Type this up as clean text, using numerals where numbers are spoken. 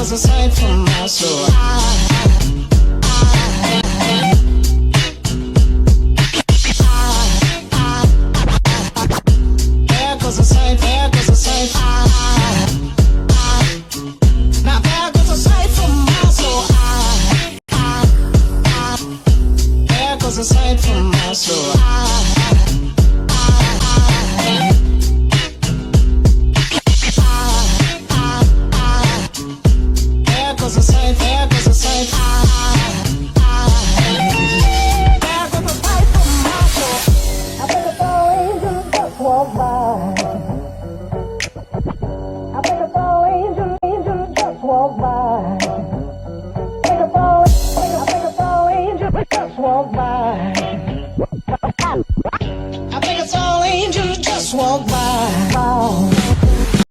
goes a sight from my soul. There goes a sight, there goes a sight. Now there goes a sight from my soul. There goes a sight from my soul. There goes a sight, there goes a sight. There goes a sight from my soul. I think I saw angels just walk by. I think I saw angels just walk by. I think I saw angels just walk by.